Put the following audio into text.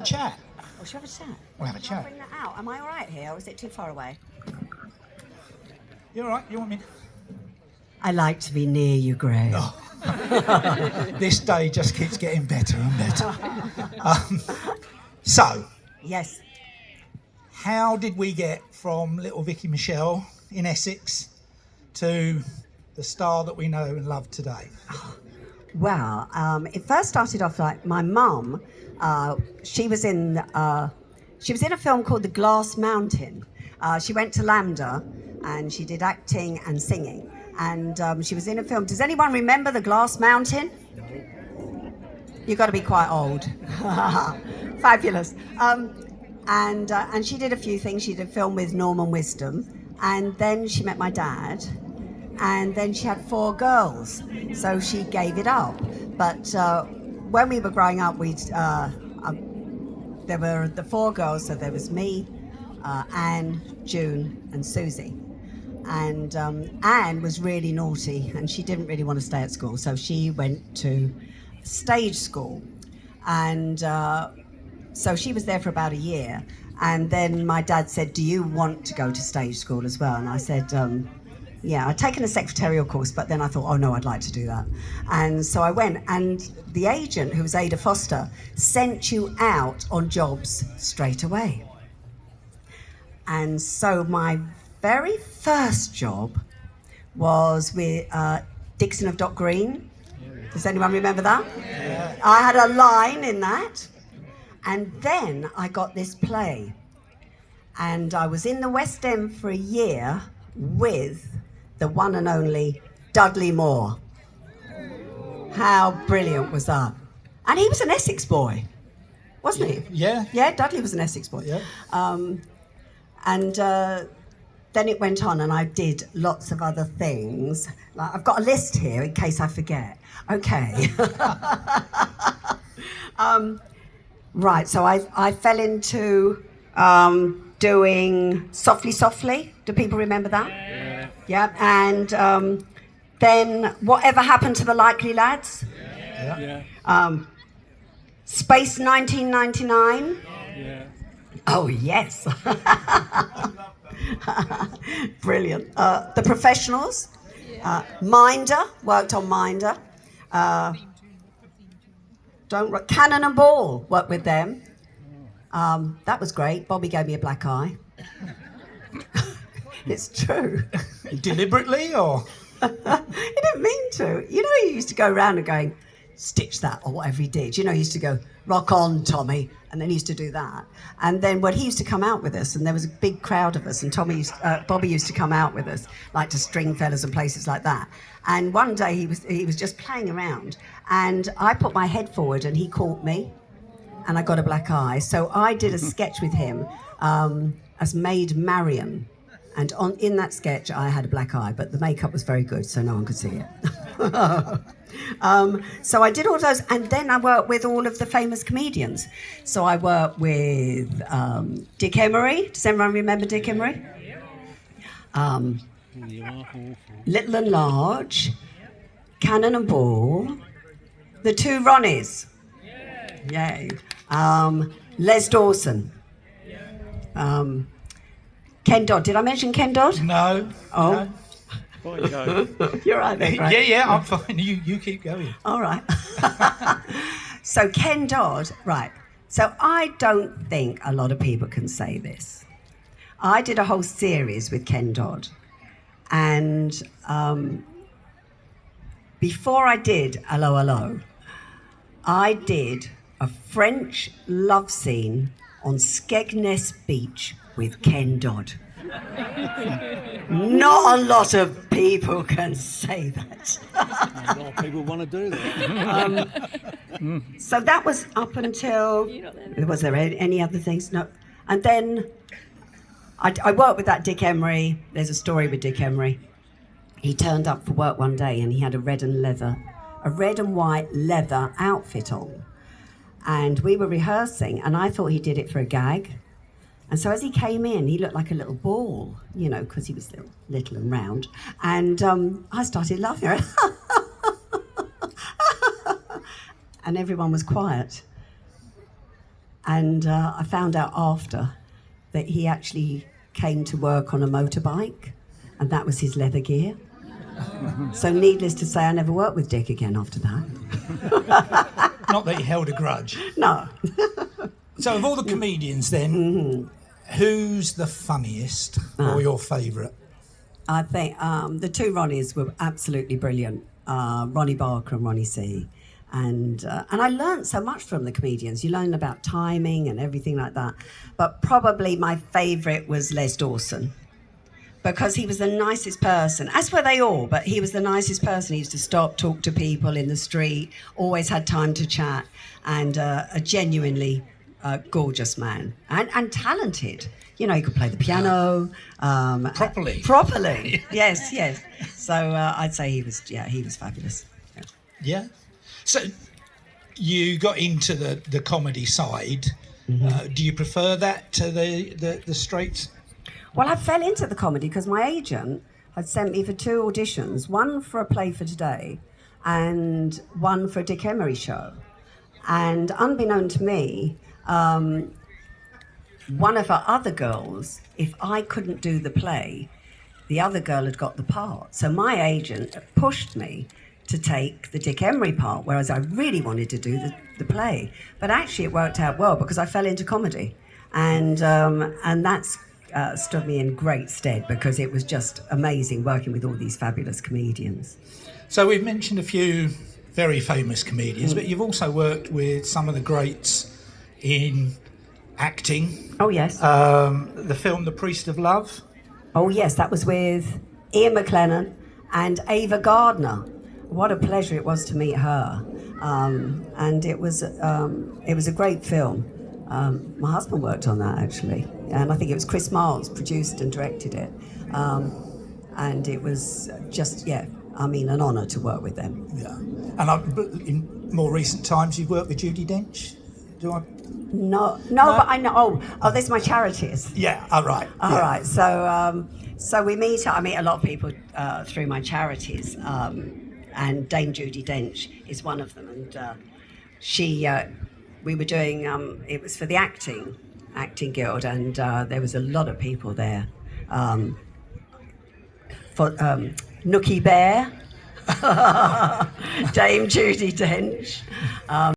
Chat. Or should we have a chat? We'll have a chat. Bring that out. Am I all right here, or is it too far away? You all right? You want me? I like to be near you, Graham. Oh. This day just keeps getting better and better. So, Yes. how did we get from little Vicki Michelle in Essex to the star that we know and love today? Well, it first started off like my mum. She was in a film called The Glass Mountain. She went to Lambda and she did acting and singing. And she was in a film. Does anyone remember The Glass Mountain? You've got to be quite old. Fabulous. And she did a few things. She did a film with Norman Wisdom. And then she met my dad. And then she had 4 girls. So she gave it up. But when we were growing up, there were the 4 girls. So there was me, Anne, June, and Susie. And Anne was really naughty, and she didn't really want to stay at school. So she went to stage school. And so she was there for about a year. And then my dad said, "Do you want to go to stage school as well?" And I said, yeah, I'd taken a secretarial course, but then I thought, oh no, I'd like to do that. And so I went, and the agent, who was Ada Foster, sent you out on jobs straight away. And so my very first job was with Dixon of Dock Green. Does anyone remember that? Yeah. I had a line in that. And then I got this play. And I was in the West End for a year with the one and only Dudley Moore. How brilliant was that? And he was an Essex boy, wasn't he? Yeah. Yeah, Dudley was an Essex boy. Yeah. And then it went on, and I did lots of other things. Like, I've got a list here in case I forget. Okay. Right, so I fell into doing Softly Softly. Do people remember that? Yeah. And then Whatever Happened to the Likely Lads? Yeah. Space 1999? Yeah. Oh, yes. Brilliant. The Professionals? Minder, worked on Minder. Cannon and Ball, worked with them. That was great. Bobby gave me a black eye. It's true. Deliberately, or? He didn't mean to. You know, he used to go around and going, "Stitch that," or whatever he did. You know, he used to go, "Rock on, Tommy," and then he used to do that. And then when he used to come out with us, and there was a big crowd of us, and Bobby used to come out with us, like to Stringfellas and places like that. And one day he was just playing around, and I put my head forward, and he caught me, and I got a black eye. So I did a sketch with him as Maid Marian. And in that sketch, I had a black eye, but the makeup was very good, so no one could see it. So I did all those, and then I worked with all of the famous comedians. So I worked with Dick Emery. Does anyone remember Dick Emery? Little and Large, Cannon and Ball, the 2 Ronnies. Yay. Les Dawson. Ken Dodd. Did I mention Ken Dodd? No. Oh. No. Fine, go. You're right there, right? Yeah, I'm fine. You keep going. All right. So Ken Dodd, right. So I don't think a lot of people can say this. I did a whole series with Ken Dodd. And before I did Allo, Allo, I did a French love scene on Skegness Beach with Ken Dodd. Not a lot of people can say that. A lot of people want to do that. So that was up until... Was there any other things? No. And then I worked with that Dick Emery. There's a story with Dick Emery. He turned up for work one day and he had a red and white leather outfit on. And we were rehearsing, and I thought he did it for a gag. And so as he came in, he looked like a little ball, you know, because he was little and round. And I started laughing. And everyone was quiet. And I found out after that he actually came to work on a motorbike, and that was his leather gear. So needless to say, I never worked with Dick again after that. Not that he held a grudge. No. So of all the comedians then, who's the funniest or your favourite? I think the two Ronnies were absolutely brilliant. Ronnie Barker and Ronnie C. And I learned so much from the comedians. You learn about timing and everything like that. But probably my favourite was Les Dawson, because he was the nicest person, as were they all, but he was the nicest person. He used to stop, talk to people in the street, always had time to chat, and a genuinely gorgeous man and talented. You know, he could play the piano. Properly. Properly, yes. So I'd say he was fabulous. Yeah. So you got into the comedy side. Do you prefer that to the straight? Well, I fell into the comedy because my agent had sent me for 2 auditions, one for a play for today and one for a Dick Emery show. And unbeknown to me, one of our other girls, if I couldn't do the play, the other girl had got the part. So my agent pushed me to take the Dick Emery part, whereas I really wanted to do the play. But actually it worked out well because I fell into comedy. And that's stood me in great stead because it was just amazing working with all these fabulous comedians. So we've mentioned a few very famous comedians, but you've also worked with some of the greats in acting. Oh, yes. The film The Priest of Love. Oh, yes, that was with Ian McLennan and Ava Gardner. What a pleasure it was to meet her. And it was a great film. My husband worked on that, actually. And I think it was Chris Miles produced and directed it. And it was just, an honour to work with them. Yeah. And in more recent times, you've worked with Judi Dench. No, but I know. Oh, there's my charities. Yeah, all right. All right. So we meet. I meet a lot of people through my charities, and Dame Judi Dench is one of them. And we were doing. It was for the acting guild, and there was a lot of people there. For Nookie Bear, Dame Judi Dench.